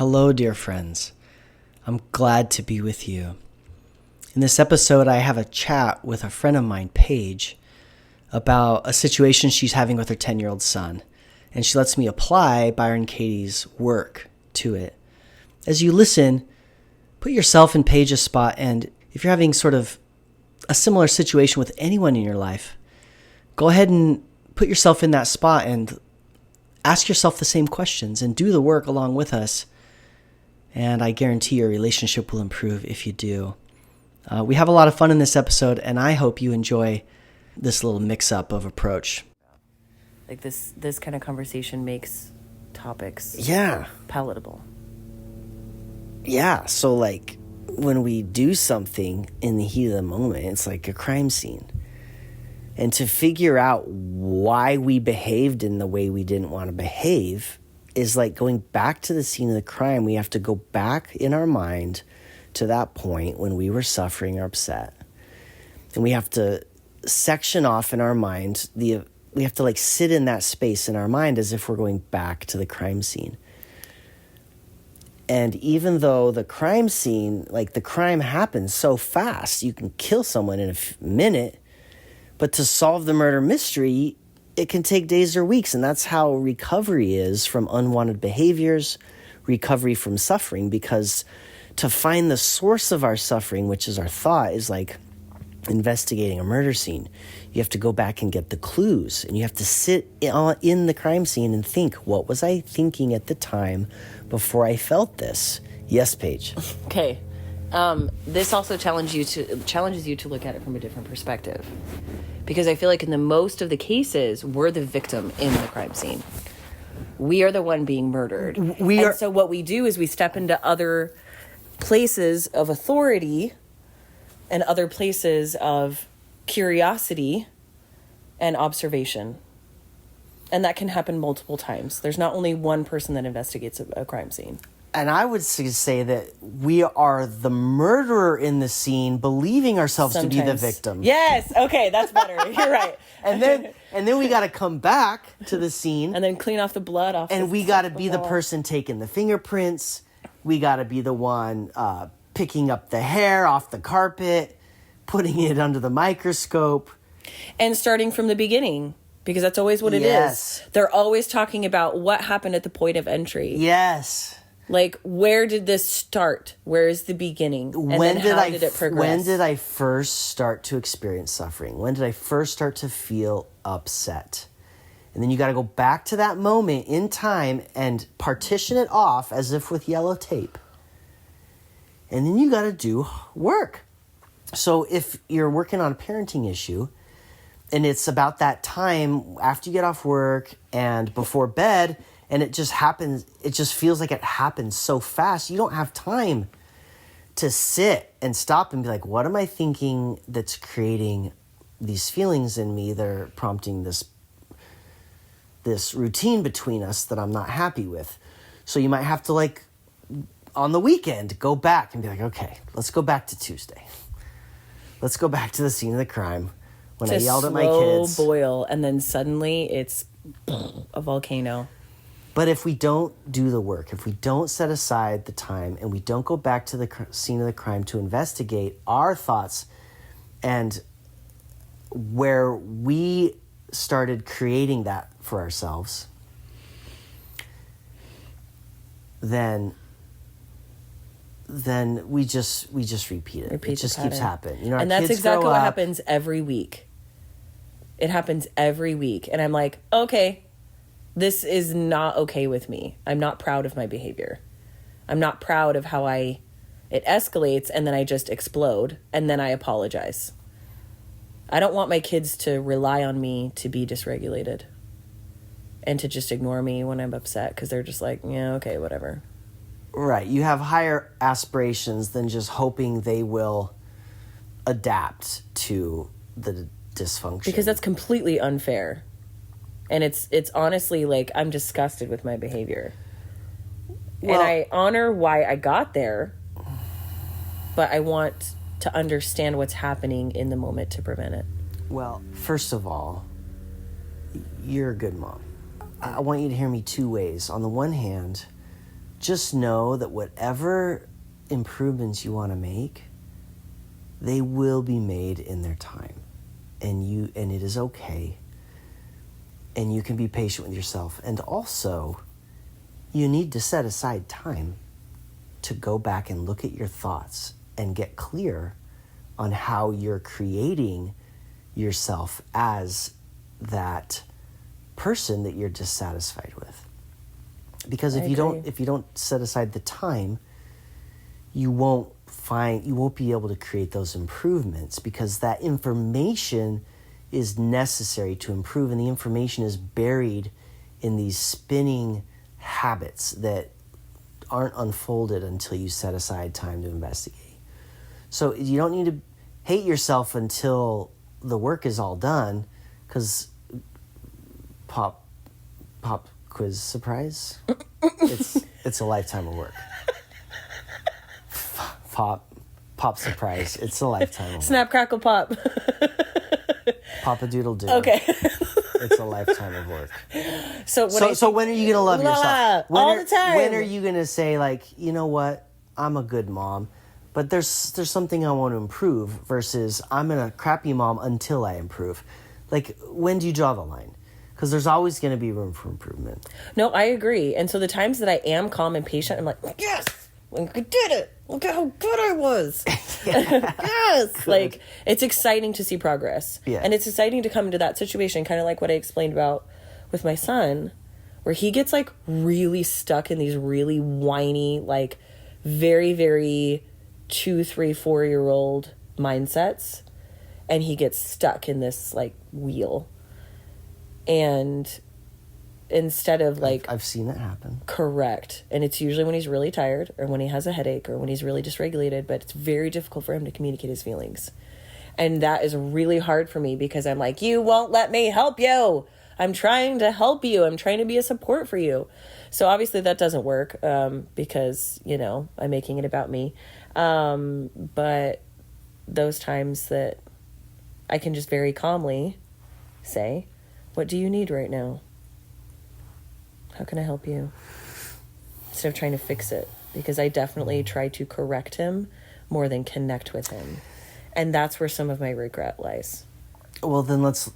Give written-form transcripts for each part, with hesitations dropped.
Hello, dear friends. I'm glad to be with you. In this episode, I have a chat with a friend of mine, Paige, about a situation she's having with her 10-year-old son, and she lets me apply Byron Katie's work to it. As you listen, put yourself in Paige's spot, and if you're having sort of a similar situation with anyone in your life, go ahead and put yourself in that spot and ask yourself the same questions and do the work along with us. And I guarantee your relationship will improve if you do. We have a lot of fun in this episode, and I hope you enjoy this little mix-up of approach. Like this kind of conversation makes topics palatable. Yeah, so like when we do something in the heat of the moment, it's like a crime scene. And to figure out why we behaved in the way we didn't want to behave is like going back to the scene of the crime. We have to go back in our mind to that point when we were suffering or upset. And we have to section off in our mind, we have to like sit in that space in our mind as if we're going back to the crime scene. And even though the crime scene, like the crime happens so fast, you can kill someone in a minute, but to solve the murder mystery, it can take days or weeks. And that's how recovery is from unwanted behaviors, recovery from suffering, because to find the source of our suffering, which is our thought, is like investigating a murder scene. You have to go back and get the clues, and you have to sit in the crime scene and think, what was I thinking at the time before I felt this? Yes, Paige. Okay. This also challenges you to look at it from a different perspective. Because I feel like in the most of the cases, we're the victim in the crime scene. We are the one being murdered. So what we do is we step into other places of authority and other places of curiosity and observation. And that can happen multiple times. There's not only one person that investigates a crime scene. And I would say that we are the murderer in the scene, believing ourselves to be the victim. Yes. Okay, that's better. You're right. And then we got to come back to the scene. And then clean off the blood off. And we got to be the person taking the fingerprints. We got to be the one picking up the hair off the carpet, putting it under the microscope. And starting from the beginning. Because that's always what it is. They're always talking about what happened at the point of entry. Yes. Like, where did this start? Where is the beginning? And then how did it progress? When did I first start to experience suffering? When did I first start to feel upset? And then you got to go back to that moment in time and partition it off as if with yellow tape. And then you got to do work. So if you're working on a parenting issue, and it's about that time after you get off work and before bed, and it just happens, it just feels like it happens so fast. You don't have time to sit and stop and be like, what am I thinking that's creating these feelings in me that are prompting this routine between us that I'm not happy with? So you might have to, like, on the weekend, go back and be like, okay, let's go back to Tuesday. Let's go back to the scene of the crime when I yelled at my kids. Slow boil, and then suddenly it's a volcano. But if we don't do the work, if we don't set aside the time and we don't go back to the scene of the crime to investigate our thoughts and where we started creating that for ourselves, then we just repeat it. It just keeps happening. You know, and that's exactly what happens every week. It happens every week. And I'm like, okay, this is not okay with me. I'm not proud of my behavior. I'm not proud of how it escalates and then I just explode and then I apologize. I don't want my kids to rely on me to be dysregulated and to just ignore me when I'm upset because they're just like, yeah, okay, whatever. Right. You have higher aspirations than just hoping they will adapt to the dysfunction. Because that's completely unfair. And it's honestly like I'm disgusted with my behavior. Well, and I honor why I got there, but I want to understand what's happening in the moment to prevent it. Well, first of all, you're a good mom. I want you to hear me two ways. On the one hand, just know that whatever improvements you want to make, they will be made in their time. And it is okay. And you can be patient with yourself. And also, you need to set aside time to go back and look at your thoughts and get clear on how you're creating yourself as that person that you're dissatisfied with. Because if you don't set aside the time, you won't be able to create those improvements, because that information is necessary to improve, and the information is buried in these spinning habits that aren't unfolded until you set aside time to investigate. So you don't need to hate yourself until the work is all done, because pop quiz surprise, it's a lifetime of work. Pop surprise, it's a lifetime of work. Snap, crackle, pop. Papa doodle doo. Okay. It's a lifetime of work. So when are you going to love yourself? The time. When are you going to say, like, you know what, I'm a good mom, but there's something I want to improve, versus I'm a crappy mom until I improve? Like, when do you draw the line? Because there's always going to be room for improvement. No, I agree. And so the times that I am calm and patient, I'm like, yes, I did it. Look at how good I was. Yes. Good. Like, it's exciting to see progress. Yeah. And it's exciting to come into that situation, kind of like what I explained about with my son, where he gets like really stuck in these really whiny, like very, very 2, 3, 4-year-old mindsets. And he gets stuck in this like wheel. And instead of like... I've seen that happen. Correct. And it's usually when he's really tired, or when he has a headache, or when he's really dysregulated, but it's very difficult for him to communicate his feelings. And that is really hard for me, because I'm like, you won't let me help you. I'm trying to help you. I'm trying to be a support for you. So obviously that doesn't work, because, you know, I'm making it about me. But those times that I can just very calmly say, what do you need right now? How can I help you? Instead of trying to fix it. Because I definitely try to correct him more than connect with him. And that's where some of my regret lies. Well, then let's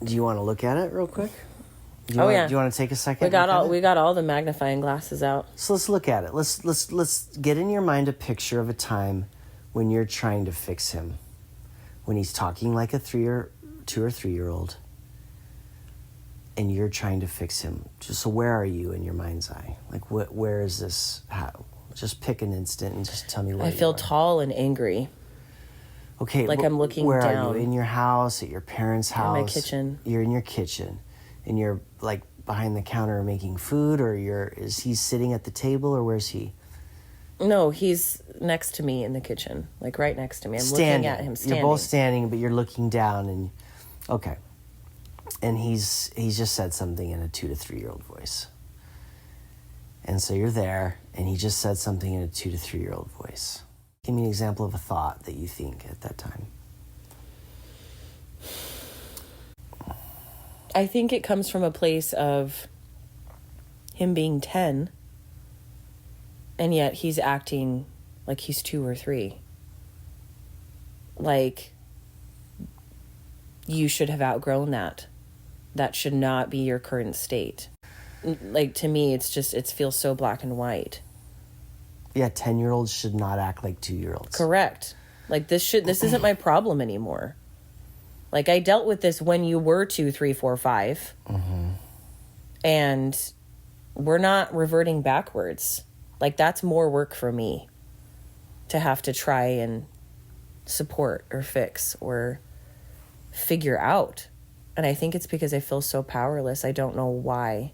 do you want to look at it real quick? Do you want to take a second? We got all the magnifying glasses out. So let's look at it. Let's get in your mind a picture of a time when you're trying to fix him. When he's talking like a 2 or 3-year-old. And you're trying to fix him. So where are you in your mind's eye? Like, where is this? Just pick an instant and just tell me where I feel tall and angry. Okay. Like I'm looking where down. Are you? In your house, at your parents' house? In my kitchen. You're in your kitchen. And you're, like, behind the counter making food? Or is he sitting at the table, or where's he? No, he's next to me in the kitchen. Like, right next to me. I'm looking at him standing. You're both standing, but you're looking down. And okay. And he's just said something in a 2 to 3-year-old voice. And so you're there, and he just said something in a 2 to 3-year-old voice. Give me an example of a thought that you think at that time. I think it comes from a place of him being 10, and yet he's acting like he's 2 or 3. Like, you should have outgrown that. That should not be your current state. Like, to me, it feels so black and white. Yeah, 10-year-olds should not act like 2-year-olds. Correct. Like, this isn't my problem anymore. Like, I dealt with this when you were 2, 3, 4, 5. Mm-hmm. And we're not reverting backwards. Like, that's more work for me to have to try and support or fix or figure out. And I think it's because I feel so powerless. I don't know why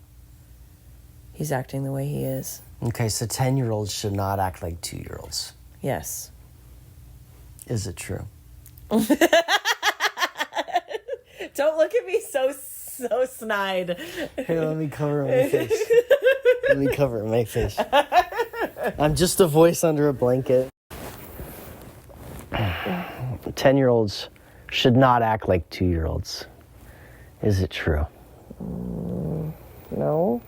he's acting the way he is. Okay, so 10-year-olds should not act like 2-year-olds. Yes. Is it true? Don't look at me so snide. Hey, let me cover my face. Let me cover my face. I'm just a voice under a blanket. 10-year-olds should not act like 2-year-olds. Is it true? No.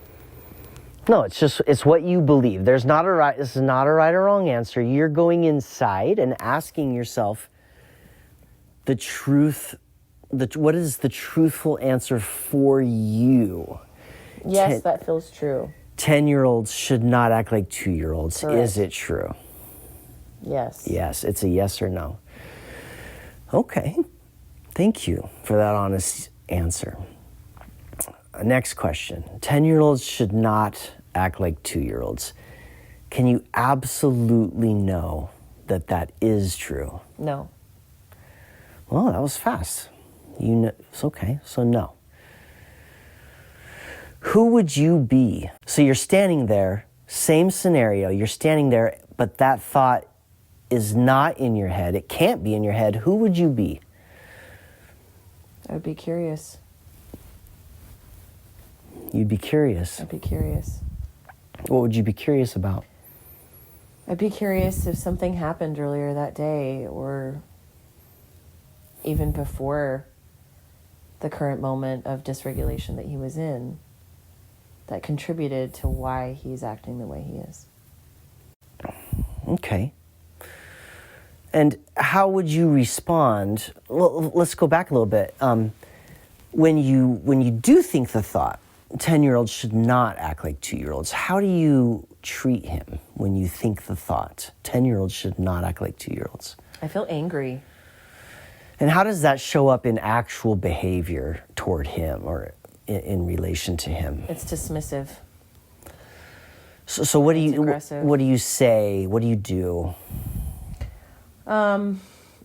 No, it's what you believe. This is not a right or wrong answer. You're going inside and asking yourself the truth, what is the truthful answer for you? Yes, that feels true. 10-year-olds should not act like 2-year-olds. Correct. Is it true? Yes. Yes, it's a yes or no. Okay. Thank you for that honest answer. Next question. 10-year-olds should not act like 2-year-olds. Can you absolutely know that that is true? No. Well, that was fast. You know, it's okay. So no. Who would you be? So you're standing there, same scenario. You're standing there, but that thought is not in your head. It can't be in your head. Who would you be? I would be curious. You'd be curious. I'd be curious. What would you be curious about? I'd be curious if something happened earlier that day or even before the current moment of dysregulation that he was in that contributed to why he's acting the way he is. Okay. And how would you respond? Well, let's go back a little bit. When you do think the thought, 10-year-olds should not act like 2-year-olds, how do you treat him when you think the thought, 10-year-olds should not act like 2-year-olds? I feel angry. And how does that show up in actual behavior toward him or in relation to him? It's dismissive. So what do you aggressive. What do you say? What do you do?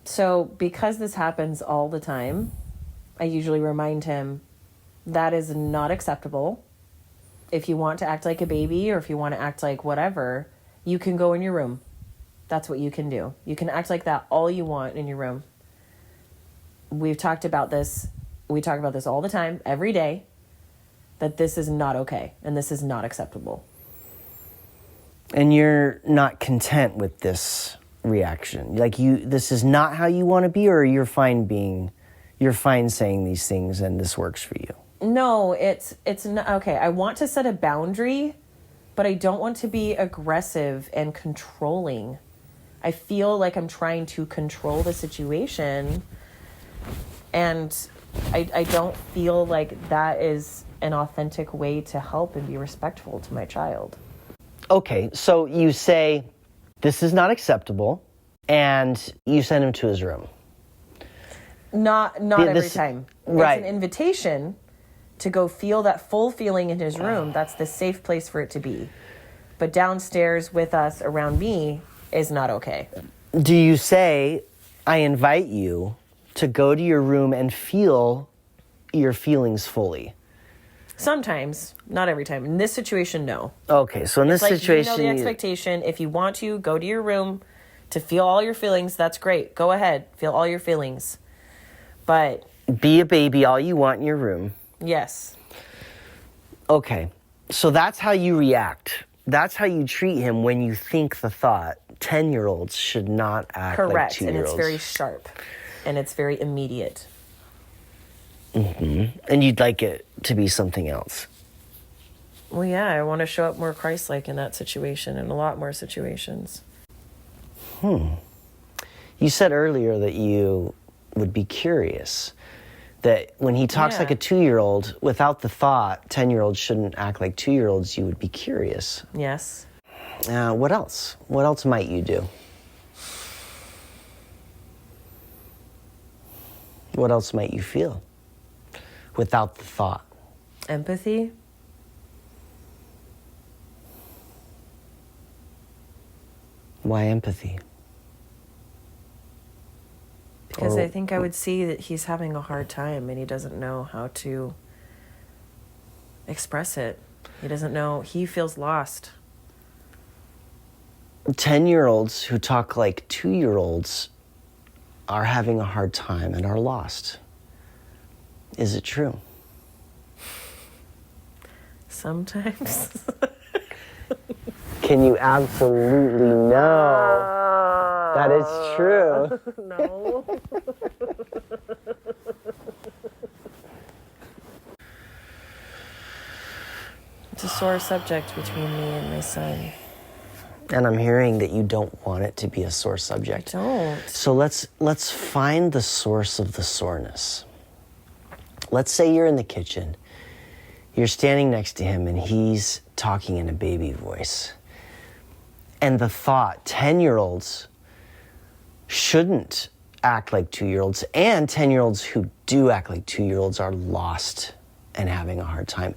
So because this happens all the time, I usually remind him that is not acceptable. If you want to act like a baby or if you want to act like whatever, you can go in your room. That's what you can do. You can act like that all you want in your room. We've talked about this. We talk about this all the time, every day, that this is not okay and this is not acceptable. And you're not content with this reaction. Like this is not how you want to be, or you're fine saying these things and this works for you. No, it's not okay. I want to set a boundary, but I don't want to be aggressive and controlling. I feel like I'm trying to control the situation, and I don't feel like that is an authentic way to help and be respectful to my child. Okay, so you say, this is not acceptable, and you send him to his room. Not every time. Right. It's an invitation to go feel that full feeling in his room. That's the safe place for it to be. But downstairs with us around me is not okay. Do you say, I invite you to go to your room and feel your feelings fully? Sometimes, not every time. In this situation, no. Okay, so in this situation... You know the expectation. If you want to, go to your room to feel all your feelings. That's great. Go ahead. Feel all your feelings. But... be a baby all you want in your room. Yes. Okay, so that's how you react. That's how you treat him when you think the thought, 10-year-olds should not act like 2-year-olds. And it's very sharp. And it's very immediate. Mm-hmm. And you'd like it to be something else. Well, yeah, I want to show up more Christ-like in that situation and a lot more situations. You said earlier that you would be curious. That when he talks like a 2-year-old, without the thought, 10-year-olds shouldn't act like 2-year-olds, you would be curious. Yes. What else? What else might you do? What else might you feel without the thought? Empathy. Why empathy? Because I think I would see that he's having a hard time and he doesn't know how to express it. He doesn't know. He feels lost. 10-year-olds who talk like 2-year-olds are having a hard time and are lost. Is it true? Sometimes. Can you absolutely know that it's true? No. a sore subject between me and my son. And I'm hearing that you don't want it to be a sore subject. I don't. So let's find the source of the soreness. Let's say you're in the kitchen. You're standing next to him and he's talking in a baby voice. And the thought, 10-year-olds shouldn't act like 2-year-olds, and 10-year-olds who do act like 2-year-olds are lost and having a hard time.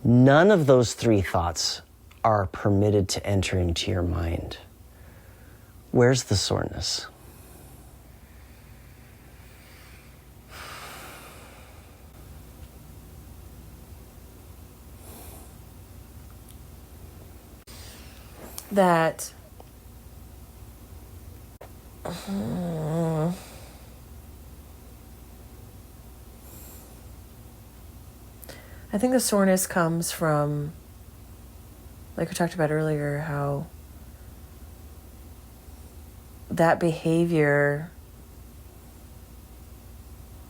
None of those three thoughts are permitted to enter into your mind. Where's the soreness? That I think the soreness comes from, like we talked about earlier, how that behavior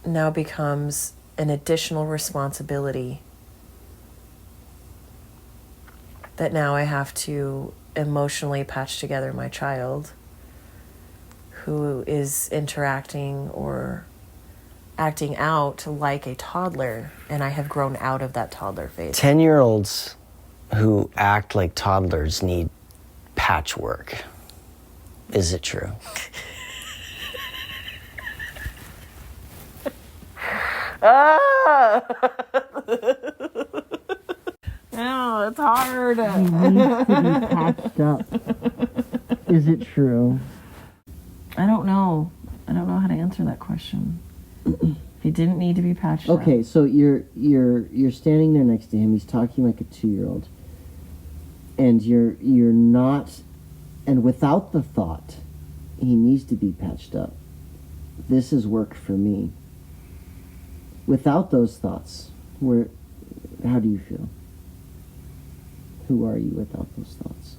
now becomes an additional responsibility that now I have to emotionally patch together my child who is interacting or acting out like a toddler, and I have grown out of that toddler phase. 10-year-olds who act like toddlers need patchwork. Is it true? Oh, it's hard. He needs to be patched up. Is it true? I don't know how to answer that question. He didn't need to be patched up. Okay, so you're standing there next to him. He's talking like a 2-year-old, and you're not, and without the thought, he needs to be patched up. This is work for me. Without those thoughts, how do you feel? Who are you without those thoughts?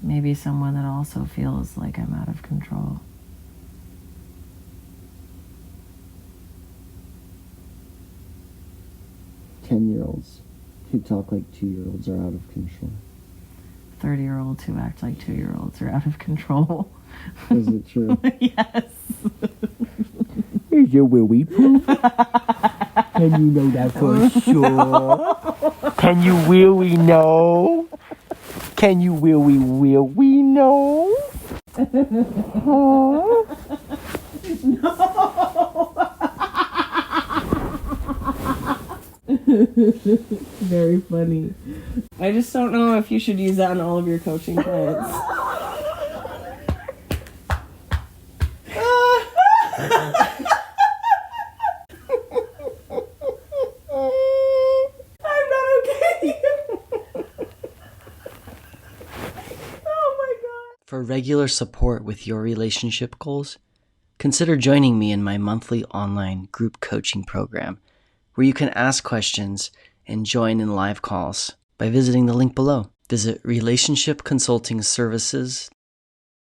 Maybe someone that also feels like I'm out of control. Ten-year-olds who talk like 2-year-olds are out of control. 30-year-olds who act like 2-year-olds are out of control. Is it true? Yes. Is your willy proof? Can you know that for sure? Can you really know? Can you really know? No. Very funny. I just don't know if you should use that in all of your coaching clients. I'm not okay. Oh my God. For regular support with your relationship goals, consider joining me in my monthly online group coaching program, where you can ask questions and join in live calls by visiting the link below. Visit relationshipconsultingservices.com